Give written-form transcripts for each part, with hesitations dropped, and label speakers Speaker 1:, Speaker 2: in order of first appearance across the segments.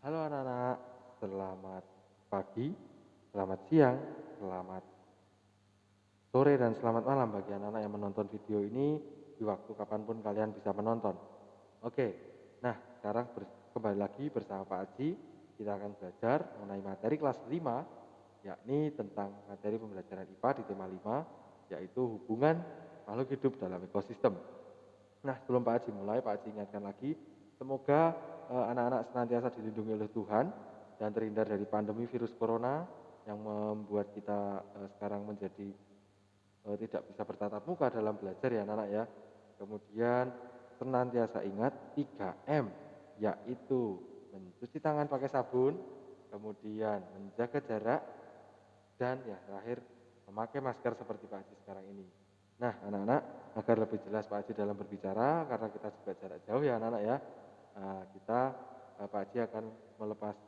Speaker 1: Halo anak-anak, selamat pagi, selamat siang, selamat sore, dan selamat malam bagi anak-anak yang menonton video ini di waktu kapanpun kalian bisa menonton. Oke, nah sekarang kembali lagi bersama Pak Aji, kita akan belajar mengenai materi kelas 5, yakni tentang materi pembelajaran IPA di tema 5, yaitu hubungan makhluk hidup dalam ekosistem. Nah, sebelum Pak Aji mulai, Pak Aji ingatkan lagi, semoga anak-anak senantiasa dilindungi oleh Tuhan dan terhindar dari pandemi virus corona yang membuat kita sekarang menjadi tidak bisa bertatap muka dalam belajar ya anak-anak ya. Kemudian senantiasa ingat 3M, yaitu mencuci tangan pakai sabun, kemudian menjaga jarak, dan ya terakhir memakai masker seperti Pak Haji sekarang ini. Nah anak-anak, agar lebih jelas Pak Haji dalam berbicara, karena kita juga jarak jauh ya anak-anak ya, Pak Haji akan melepas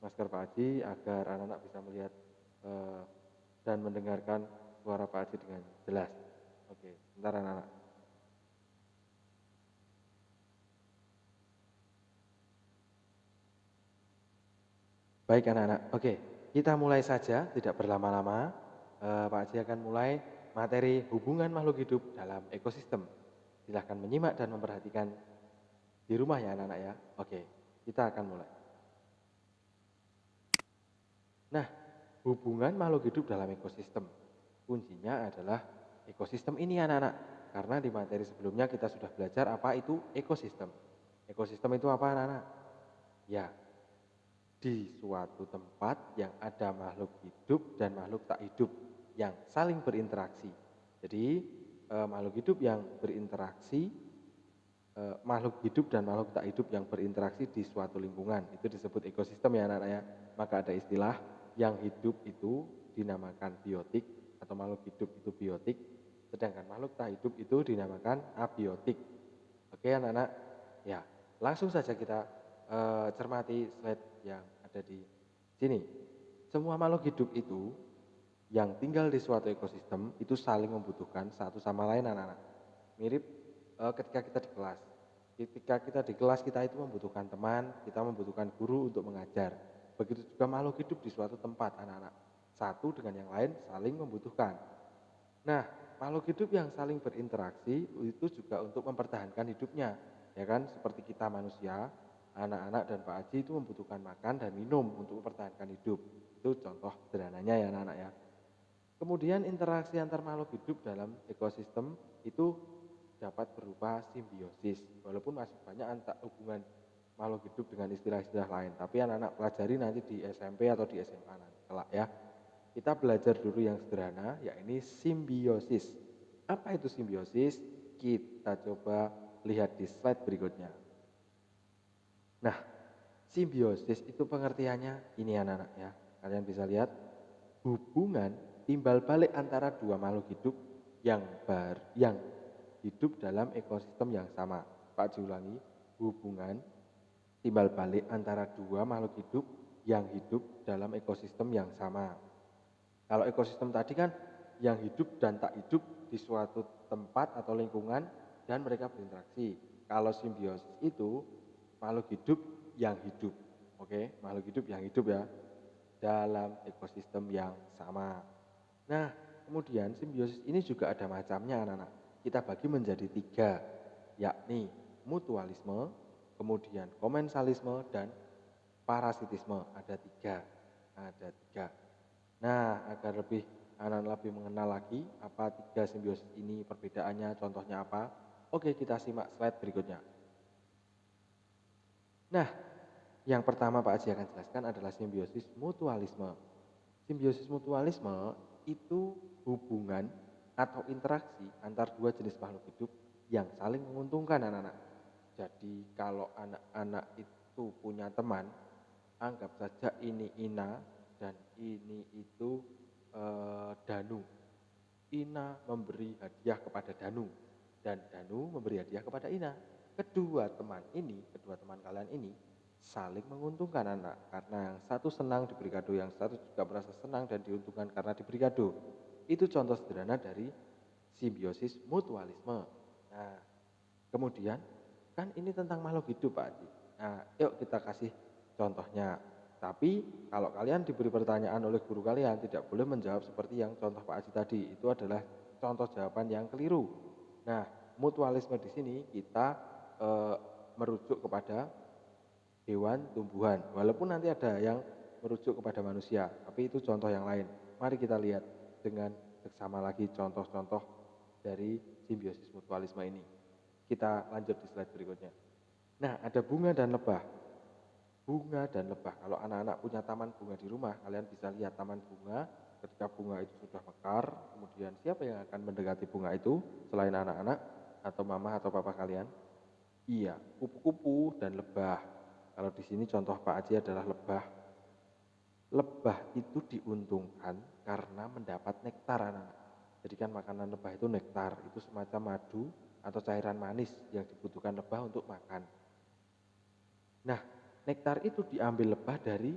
Speaker 1: masker Pak Haji agar anak-anak bisa melihat dan mendengarkan suara Pak Haji dengan jelas. Oke, sebentar anak-anak. Baik anak-anak, oke, kita mulai saja, tidak berlama-lama. Pak Haji akan mulai materi hubungan makhluk hidup dalam ekosistem. Silahkan menyimak dan memperhatikan di rumah ya anak-anak ya. Oke, kita akan mulai. Nah, hubungan makhluk hidup dalam ekosistem. Kuncinya adalah ekosistem ini anak-anak. Karena di materi sebelumnya kita sudah belajar apa itu ekosistem. Ekosistem itu apa anak-anak? Ya, di suatu tempat yang ada makhluk hidup dan makhluk tak hidup yang saling berinteraksi. Jadi makhluk hidup yang berinteraksi, makhluk hidup dan makhluk tak hidup yang berinteraksi di suatu lingkungan, itu disebut ekosistem ya anak-anak ya. Maka ada istilah yang hidup itu dinamakan biotik atau makhluk hidup itu biotik, sedangkan makhluk tak hidup itu dinamakan abiotik. Oke anak-anak, ya langsung saja kita cermati slide yang ada di sini. Semua makhluk hidup itu yang tinggal di suatu ekosistem itu saling membutuhkan satu sama lain anak-anak. Mirip ketika kita di kelas. Ketika kita di kelas kita itu membutuhkan teman, kita membutuhkan guru untuk mengajar. Begitu juga makhluk hidup di suatu tempat anak-anak. Satu dengan yang lain saling membutuhkan. Nah, makhluk hidup yang saling berinteraksi itu juga untuk mempertahankan hidupnya. Ya kan, seperti kita manusia, anak-anak dan Pak Haji itu membutuhkan makan dan minum untuk mempertahankan hidup. Itu contoh sederhananya ya anak-anak ya. Kemudian interaksi antar makhluk hidup dalam ekosistem itu dapat berupa simbiosis. Walaupun masih banyak hubungan makhluk hidup dengan istilah-istilah lain, tapi anak-anak pelajari nanti di SMP atau di SMA nanti kelak ya. Kita belajar dulu yang sederhana, yakni simbiosis. Apa itu simbiosis? Kita coba lihat di slide berikutnya. Nah, simbiosis itu pengertiannya ini anak-anak ya. Kalian bisa lihat hubungan timbal balik antara dua makhluk hidup yang hidup dalam ekosistem yang sama. Pak diulangi, hubungan timbal balik antara dua makhluk hidup yang hidup dalam ekosistem yang sama. Kalau ekosistem tadi kan yang hidup dan tak hidup di suatu tempat atau lingkungan dan mereka berinteraksi. Kalau simbiosis itu makhluk hidup yang hidup. Oke, makhluk hidup yang hidup ya dalam ekosistem yang sama. Nah, kemudian simbiosis ini juga ada macamnya anak-anak. Kita bagi menjadi 3, yakni mutualisme, kemudian komensalisme, dan parasitisme. Ada 3. Nah, agar anak-anak lebih mengenal lagi apa 3 simbiosis ini, perbedaannya, contohnya apa. Oke, kita simak slide berikutnya. Nah, yang pertama Pak Haji akan jelaskan adalah simbiosis mutualisme. Simbiosis mutualisme itu hubungan atau interaksi antar dua jenis makhluk hidup yang saling menguntungkan anak-anak. Jadi kalau anak-anak itu punya teman, anggap saja ini Ina dan ini itu Danu. Ina memberi hadiah kepada Danu dan Danu memberi hadiah kepada Ina. Kedua teman kalian ini saling menguntungkan anak, karena yang satu senang diberi kado, yang satu juga merasa senang dan diuntungkan karena diberi kado. Itu contoh sederhana dari simbiosis mutualisme. Nah, kemudian kan ini tentang makhluk hidup Pak Haji. Nah, yuk kita kasih contohnya. Tapi kalau kalian diberi pertanyaan oleh guru kalian, tidak boleh menjawab seperti yang contoh Pak Aji tadi. Itu adalah contoh jawaban yang keliru. Nah, mutualisme di sini kita merujuk kepada hewan, tumbuhan. Walaupun nanti ada yang merujuk kepada manusia, tapi itu contoh yang lain. Mari kita lihat dengan seksama lagi contoh-contoh dari simbiosis mutualisme ini. Kita lanjut di slide berikutnya. Nah, ada bunga dan lebah. Bunga dan lebah. Kalau anak-anak punya taman bunga di rumah, kalian bisa lihat taman bunga. Ketika bunga itu sudah mekar, kemudian siapa yang akan mendekati bunga itu selain anak-anak atau mama atau papa kalian? Iya, kupu-kupu dan lebah. Kalau di sini contoh Pak Aji adalah lebah. Lebah itu diuntungkan karena mendapat nektar, anak-anak. Jadi kan makanan lebah itu nektar, itu semacam madu atau cairan manis yang dibutuhkan lebah untuk makan. Nah, nektar itu diambil lebah dari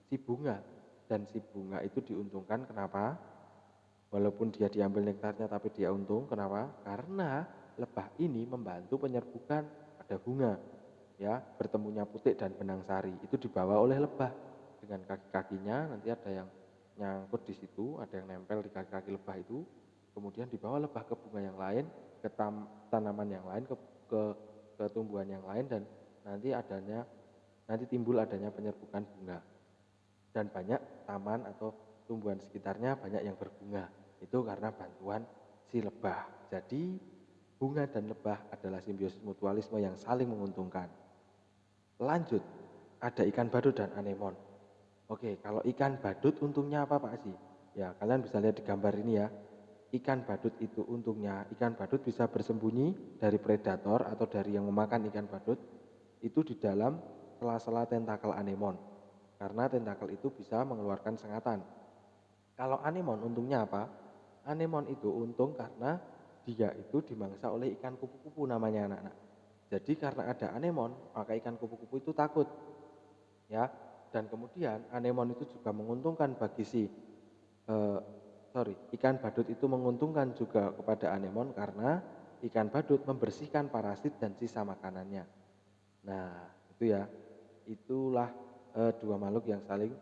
Speaker 1: si bunga, dan si bunga itu diuntungkan kenapa? Walaupun dia diambil nektarnya tapi dia untung, kenapa? Karena lebah ini membantu penyerbukan pada bunga. Ya, bertemunya putik dan benang sari itu dibawa oleh lebah dengan kaki-kakinya, nanti ada yang nyangkut di situ, ada yang nempel di kaki-kaki lebah itu, kemudian dibawa lebah ke bunga yang lain, ke tanaman yang lain, ke tumbuhan yang lain, dan nanti timbul adanya penyerbukan bunga. Dan banyak taman atau tumbuhan sekitarnya banyak yang berbunga. Itu karena bantuan si lebah. Jadi bunga dan lebah adalah simbiosis mutualisme yang saling menguntungkan. Lanjut, ada ikan badut dan anemon. Oke, kalau ikan badut untungnya apa Pak Aji? Ya, kalian bisa lihat di gambar ini ya. Ikan badut itu untungnya, ikan badut bisa bersembunyi dari predator atau dari yang memakan ikan badut itu di dalam sela-sela tentakel anemon. Karena tentakel itu bisa mengeluarkan sengatan. Kalau anemon untungnya apa? Anemon itu untung karena dia itu dimangsa oleh ikan kupu-kupu namanya, anak-anak. Jadi karena ada anemon, maka ikan kupu-kupu itu takut. Ya, dan kemudian anemon itu juga menguntungkan bagi ikan badut itu menguntungkan juga kepada anemon karena ikan badut membersihkan parasit dan sisa makanannya. Nah, itu ya. Itulah dua makhluk yang saling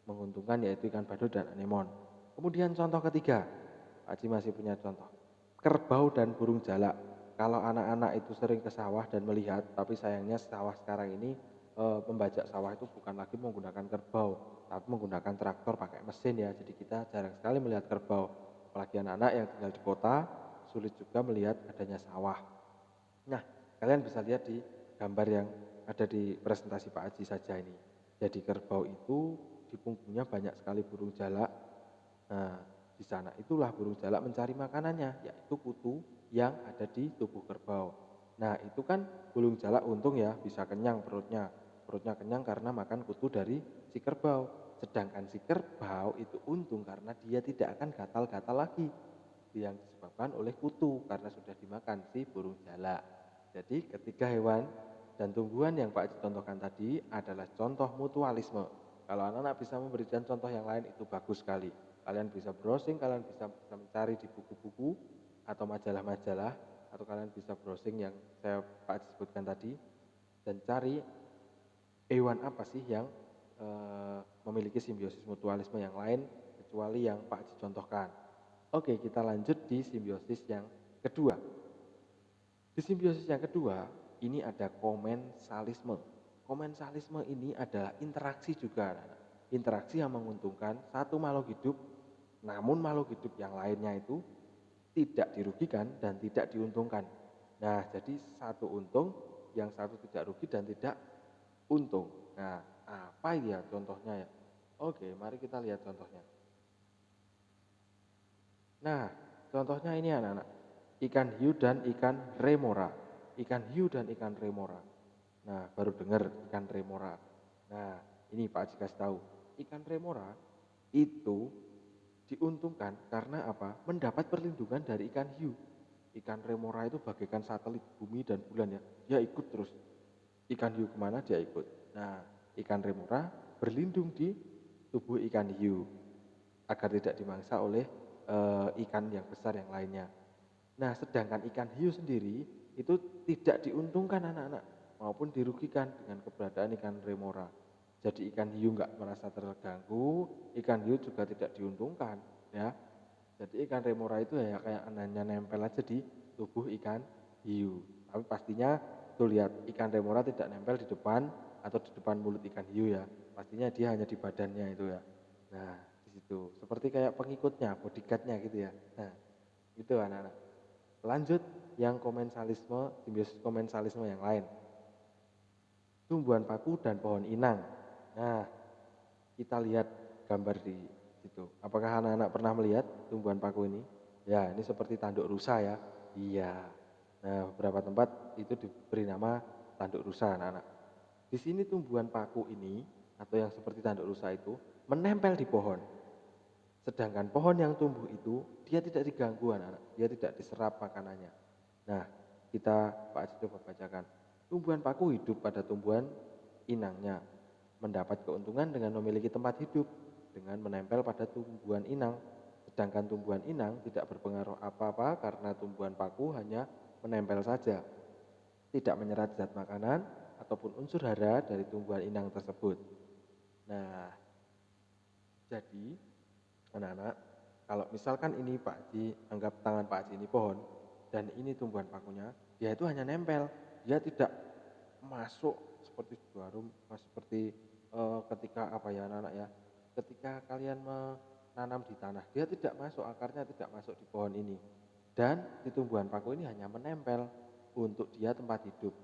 Speaker 1: menguntungkan, yaitu ikan badut dan anemon. Kemudian contoh ketiga, Pak Haji masih punya contoh. Kerbau dan burung jalak. Kalau anak-anak itu sering ke sawah dan melihat, tapi sayangnya sawah sekarang ini pembajak sawah itu bukan lagi menggunakan kerbau, tapi menggunakan traktor pakai mesin ya. Jadi kita jarang sekali melihat kerbau. Apalagi anak-anak yang tinggal di kota, sulit juga melihat adanya sawah. Nah, kalian bisa lihat di gambar yang ada di presentasi Pak Haji saja ini. Jadi kerbau itu di punggungnya banyak sekali burung jalak. Nah, di sana itulah burung jalak mencari makanannya, yaitu kutu yang ada di tubuh kerbau. Nah, itu kan burung jalak untung ya, bisa kenyang perutnya. Perutnya kenyang karena makan kutu dari si kerbau. Sedangkan si kerbau itu untung karena dia tidak akan gatal-gatal lagi, yang disebabkan oleh kutu karena sudah dimakan si burung jalak. Jadi ketiga hewan dan tumbuhan yang Pak Haji contohkan tadi adalah contoh mutualisme. Kalau anak-anak bisa memberikan contoh yang lain itu bagus sekali. Kalian bisa browsing, kalian bisa mencari di buku-buku atau majalah-majalah, atau kalian bisa browsing yang saya Pak Haji sebutkan tadi, dan cari hewan apa sih yang memiliki simbiosis mutualisme yang lain kecuali yang Pak Haji contohkan. Oke, kita lanjut di simbiosis yang kedua. Di simbiosis yang kedua, ini ada komensalisme. Komensalisme ini adalah interaksi juga, interaksi yang menguntungkan satu makhluk hidup, namun makhluk hidup yang lainnya itu tidak dirugikan dan tidak diuntungkan. Nah, jadi satu untung, yang satu tidak rugi dan tidak untung. Nah, apa ya contohnya ya? Oke, mari kita lihat contohnya. Nah, contohnya ini anak-anak. Ikan hiu dan ikan remora. Ikan hiu dan ikan remora. Nah, baru dengar ikan remora. Nah, ini Pak Haji kasih tahu. Ikan remora itu diuntungkan karena apa? Mendapat perlindungan dari ikan hiu. Ikan remora itu bagaikan satelit bumi dan bulan ya. Dia ikut terus. Ikan hiu kemana dia ikut. Nah, ikan remora berlindung di tubuh ikan hiu agar tidak dimangsa oleh ikan yang besar yang lainnya. Nah, sedangkan ikan hiu sendiri itu tidak diuntungkan anak-anak maupun dirugikan dengan keberadaan ikan remora. Jadi ikan hiu nggak merasa terganggu, ikan hiu juga tidak diuntungkan, ya. Jadi ikan remora itu ya kayak hanya nempel aja di tubuh ikan hiu. Tapi pastinya tuh lihat ikan remora tidak nempel di depan atau di depan mulut ikan hiu ya. Pastinya dia hanya di badannya itu ya. Nah, di situ seperti kayak pengikutnya, bodyguardnya gitu ya. Nah, itu anak-anak. Lanjut yang komensalisme, simbiosis komensalisme yang lain. Tumbuhan paku dan pohon inang. Nah, kita lihat gambar di situ. Apakah anak-anak pernah melihat tumbuhan paku ini? Ya, ini seperti tanduk rusa ya. Iya. Nah, beberapa tempat itu diberi nama tanduk rusa anak-anak. Di sini tumbuhan paku ini atau yang seperti tanduk rusa itu menempel di pohon. Sedangkan pohon yang tumbuh itu dia tidak diganggu anak-anak. Dia tidak diserap makanannya. Nah, kita Pak Haji coba bacakan. Tumbuhan paku hidup pada tumbuhan inangnya, mendapat keuntungan dengan memiliki tempat hidup dengan menempel pada tumbuhan inang. Sedangkan tumbuhan inang tidak berpengaruh apa-apa karena tumbuhan paku hanya menempel saja, tidak menyerap zat makanan ataupun unsur hara dari tumbuhan inang tersebut. Nah, jadi anak-anak, kalau misalkan ini Pak Haji, anggap tangan Pak Haji ini pohon dan ini tumbuhan pakunya, dia itu hanya nempel, dia tidak masuk seperti jarum, seperti ketika apa ya anak-anak ya, ketika kalian menanam di tanah, dia tidak masuk, akarnya tidak masuk di pohon ini. Dan di tumbuhan paku ini hanya menempel untuk dia tempat hidup.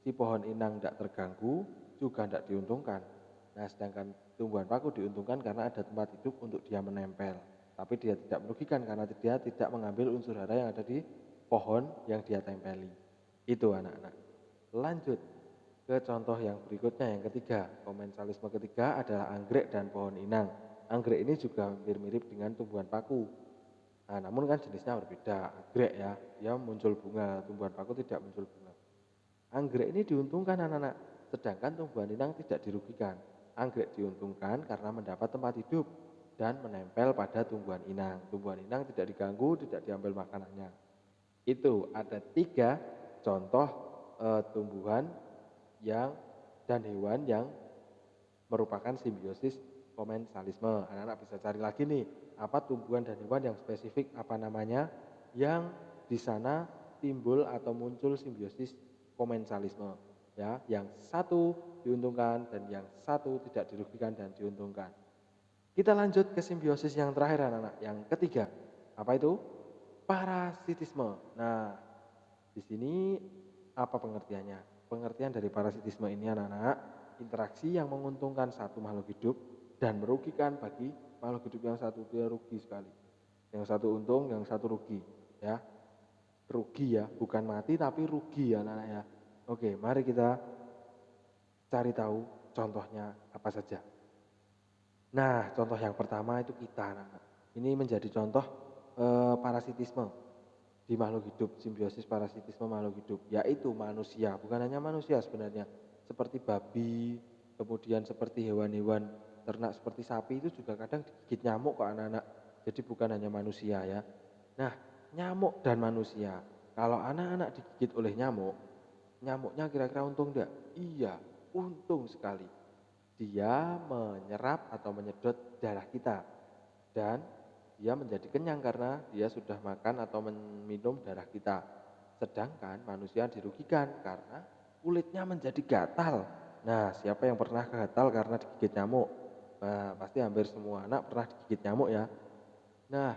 Speaker 1: Si pohon inang tidak terganggu, juga tidak diuntungkan. Nah, sedangkan tumbuhan paku diuntungkan karena ada tempat hidup untuk dia menempel. Tapi dia tidak merugikan karena dia tidak mengambil unsur hara yang ada di pohon yang dia tempeli. Itu anak-anak. Lanjut ke contoh yang berikutnya, yang ketiga. Komensalisme ketiga adalah anggrek dan pohon inang. Anggrek ini juga hampir mirip dengan tumbuhan paku. Nah, namun kan jenisnya berbeda. Anggrek ya, dia muncul bunga, tumbuhan paku tidak muncul bunga. Anggrek ini diuntungkan anak-anak, sedangkan tumbuhan inang tidak dirugikan. Anggrek diuntungkan karena mendapat tempat hidup dan menempel pada tumbuhan inang. Tumbuhan inang tidak diganggu, tidak diambil makanannya. Itu ada 3 contoh tumbuhan yang dan hewan yang merupakan simbiosis komensalisme. Anak-anak bisa cari lagi nih, apa tumbuhan dan hewan yang spesifik, apa namanya, yang di sana timbul atau muncul simbiosis komensalisme. Ya, yang satu diuntungkan dan yang satu tidak dirugikan dan diuntungkan. Kita lanjut ke simbiosis yang terakhir anak-anak, yang ketiga. Apa itu? Parasitisme. Nah, di sini apa pengertiannya? Pengertian dari parasitisme ini anak-anak, interaksi yang menguntungkan satu makhluk hidup dan merugikan bagi makhluk hidup yang satu. Dia rugi sekali. Yang satu untung, yang satu rugi, ya. Rugi ya, bukan mati tapi rugi ya anak-anak ya. Oke, mari kita cari tahu contohnya apa saja. Nah, contoh yang pertama itu kita anak-anak. Ini menjadi contoh parasitisme di makhluk hidup, simbiosis parasitisme makhluk hidup, yaitu manusia. Bukan hanya manusia sebenarnya, seperti babi, kemudian seperti hewan-hewan ternak seperti sapi itu juga kadang digigit nyamuk kok anak-anak. Jadi bukan hanya manusia ya. Nah, nyamuk dan manusia. Kalau anak-anak digigit oleh nyamuk, nyamuknya kira-kira untung enggak? Iya, untung sekali. Dia menyerap atau menyedot darah kita dan dia menjadi kenyang karena dia sudah makan atau minum darah kita. Sedangkan manusia dirugikan karena kulitnya menjadi gatal. Nah, siapa yang pernah gatal karena digigit nyamuk? Nah, pasti hampir semua anak pernah digigit nyamuk ya. Nah,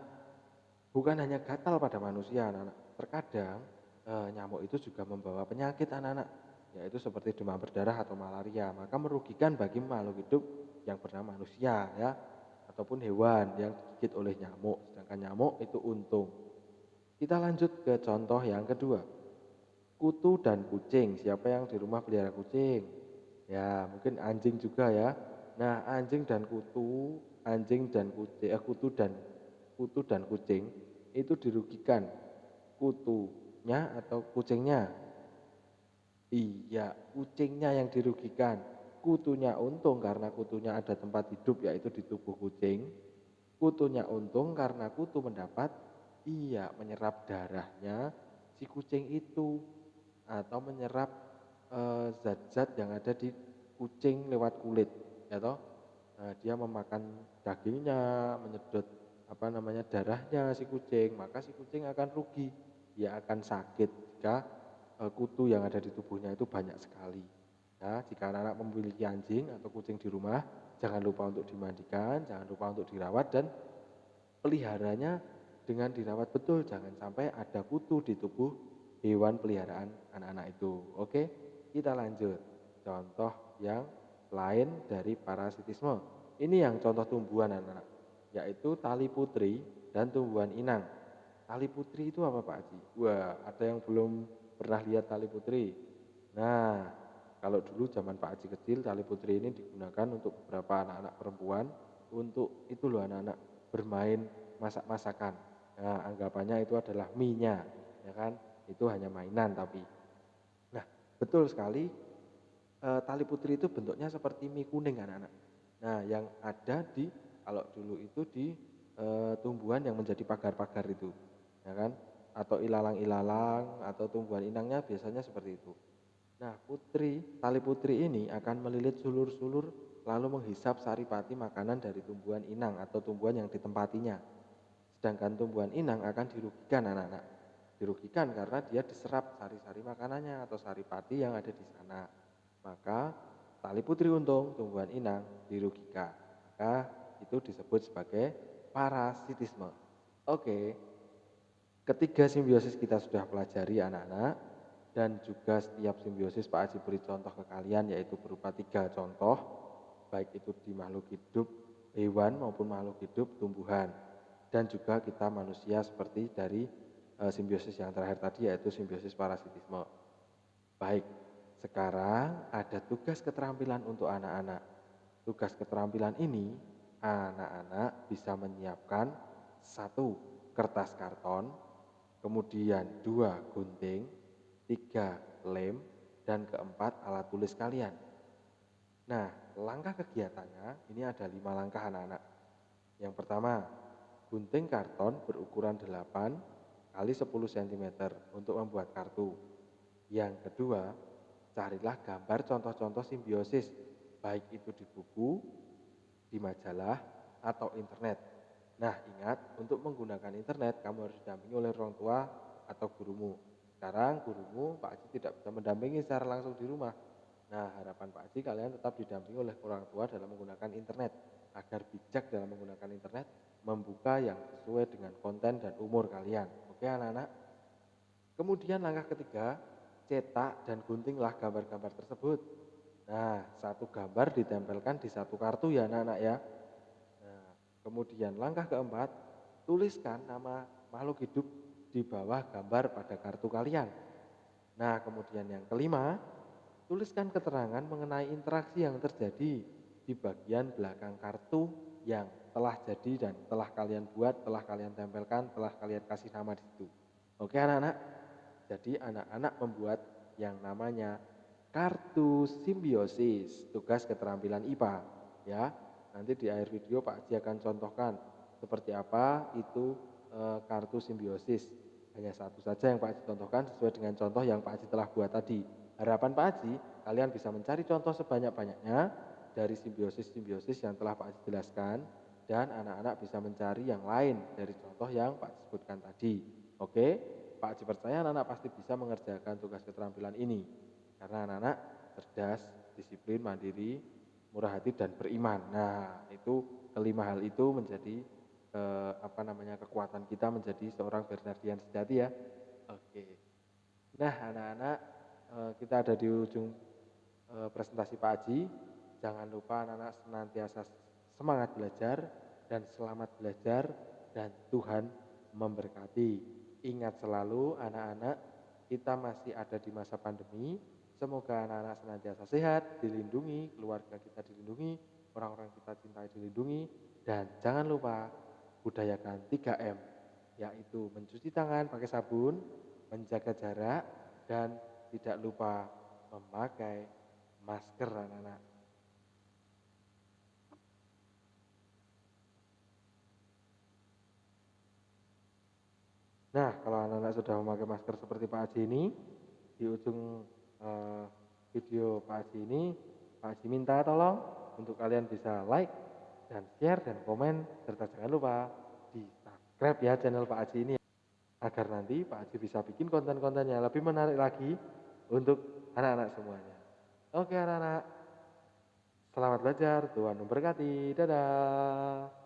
Speaker 1: bukan hanya gatal pada manusia anak-anak. Terkadang nyamuk itu juga membawa penyakit anak-anak, yaitu seperti demam berdarah atau malaria. Maka merugikan bagi makhluk hidup yang bernama manusia ya, ataupun hewan yang digigit oleh nyamuk. Sedangkan nyamuk itu untung. Kita lanjut ke contoh yang kedua. Kutu dan kucing. Siapa yang di rumah pelihara kucing? Ya, mungkin anjing juga ya. Nah, anjing dan kucing, kutu dan kucing itu dirugikan. Kutunya atau kucingnya? Iya, kucingnya yang dirugikan. Kutunya untung karena kutunya ada tempat hidup yaitu di tubuh kucing. Kutunya untung karena kutu mendapat menyerap darahnya si kucing itu atau menyerap zat-zat yang ada di kucing lewat kulit. ya toh. Nah, dia memakan dagingnya, menyedot darahnya si kucing, maka si kucing akan rugi, dia akan sakit jika kutu yang ada di tubuhnya itu banyak sekali. Ya, jika anak-anak memiliki anjing atau kucing di rumah, jangan lupa untuk dimandikan, jangan lupa untuk dirawat dan peliharanya dengan dirawat betul, jangan sampai ada kutu di tubuh hewan peliharaan anak-anak itu. Oke, kita lanjut. Contoh yang lain dari parasitisme. Ini yang contoh tumbuhan anak-anak, yaitu tali putri dan tumbuhan inang. Tali putri itu apa Pak Haji? Wah, ada yang belum pernah lihat tali putri? Nah, kalau dulu zaman Pak Haji kecil, tali putri ini digunakan untuk beberapa anak-anak perempuan untuk itu loh anak-anak bermain masak-masakan. Nah, anggapannya itu adalah mie-nya, ya kan? Itu hanya mainan tapi. Nah, betul sekali, tali putri itu bentuknya seperti mie kuning anak-anak. Nah, yang ada di kalau dulu itu di tumbuhan yang menjadi pagar-pagar itu, ya kan? Atau ilalang-ilalang atau tumbuhan inangnya biasanya seperti itu. Nah, tali putri ini akan melilit sulur-sulur lalu menghisap saripati makanan dari tumbuhan inang atau tumbuhan yang ditempatinya. Sedangkan tumbuhan inang akan dirugikan anak-anak. Dirugikan karena dia diserap sari-sari makanannya atau saripati yang ada di sana. Maka tali putri untung, tumbuhan inang dirugikan. Maka itu disebut sebagai parasitisme. Oke, ketiga simbiosis kita sudah pelajari anak-anak, dan juga setiap simbiosis Pak Haji beri contoh ke kalian yaitu berupa 3 contoh, baik itu di makhluk hidup hewan maupun makhluk hidup tumbuhan, dan juga kita manusia seperti dari simbiosis yang terakhir tadi yaitu simbiosis parasitisme. Baik, sekarang ada tugas keterampilan untuk anak-anak. Tugas keterampilan ini anak-anak bisa menyiapkan 1 kertas karton, kemudian 2 gunting, 3 lem, dan keempat alat tulis kalian. Nah, langkah kegiatannya ini ada 5 langkah anak-anak. Yang pertama, gunting karton berukuran 8 kali 10 cm untuk membuat kartu. Yang kedua, carilah gambar contoh-contoh simbiosis, baik itu di buku, di majalah, atau internet. Nah, ingat, untuk menggunakan internet kamu harus didampingi oleh orang tua atau gurumu. Sekarang gurumu Pak Haji tidak bisa mendampingi secara langsung di rumah. Nah, harapan Pak Haji kalian tetap didampingi oleh orang tua dalam menggunakan internet, agar bijak dalam menggunakan internet, membuka yang sesuai dengan konten dan umur kalian. Oke anak-anak? Kemudian langkah ketiga, cetak dan guntinglah gambar-gambar tersebut. Nah, 1 gambar ditempelkan di 1 kartu ya anak-anak ya. Nah, kemudian langkah keempat, tuliskan nama makhluk hidup di bawah gambar pada kartu kalian. Nah, kemudian yang kelima, tuliskan keterangan mengenai interaksi yang terjadi di bagian belakang kartu yang telah jadi dan telah kalian buat, telah kalian tempelkan, telah kalian kasih nama di situ. Oke anak-anak? Jadi anak-anak membuat yang namanya kartu simbiosis, tugas keterampilan IPA ya. Nanti di akhir video Pak Haji akan contohkan seperti apa itu kartu simbiosis. Hanya satu saja yang Pak Haji contohkan sesuai dengan contoh yang Pak Haji telah buat tadi. Harapan Pak Haji, kalian bisa mencari contoh sebanyak-banyaknya dari simbiosis-simbiosis yang telah Pak Haji jelaskan, dan anak-anak bisa mencari yang lain dari contoh yang Pak Haji sebutkan tadi. Oke, Pak Haji percaya anak-anak pasti bisa mengerjakan tugas keterampilan ini, karena anak-anak cerdas, disiplin, mandiri, murah hati, dan beriman. Nah, itu kelima hal itu menjadi kekuatan kita menjadi seorang Bernardian sejati ya. Oke. Nah, anak-anak, kita ada di ujung presentasi Pak Haji. Jangan lupa anak-anak senantiasa semangat belajar dan selamat belajar, dan Tuhan memberkati. Ingat selalu anak-anak, kita masih ada di masa pandemi. Semoga anak-anak senantiasa sehat, dilindungi, keluarga kita dilindungi, orang-orang kita cintai dilindungi, dan jangan lupa budayakan 3M, yaitu mencuci tangan pakai sabun, menjaga jarak, dan tidak lupa memakai masker anak-anak. Nah, kalau anak-anak sudah memakai masker seperti Pak Haji ini, di ujung video Pak Haji ini, Pak Haji minta tolong untuk kalian bisa like dan share dan komen, serta jangan lupa di subscribe ya channel Pak Aji ini, agar nanti Pak Aji bisa bikin konten-konten yang lebih menarik lagi untuk anak-anak semuanya. Oke anak-anak, selamat belajar, Tuhan memberkati, dadah.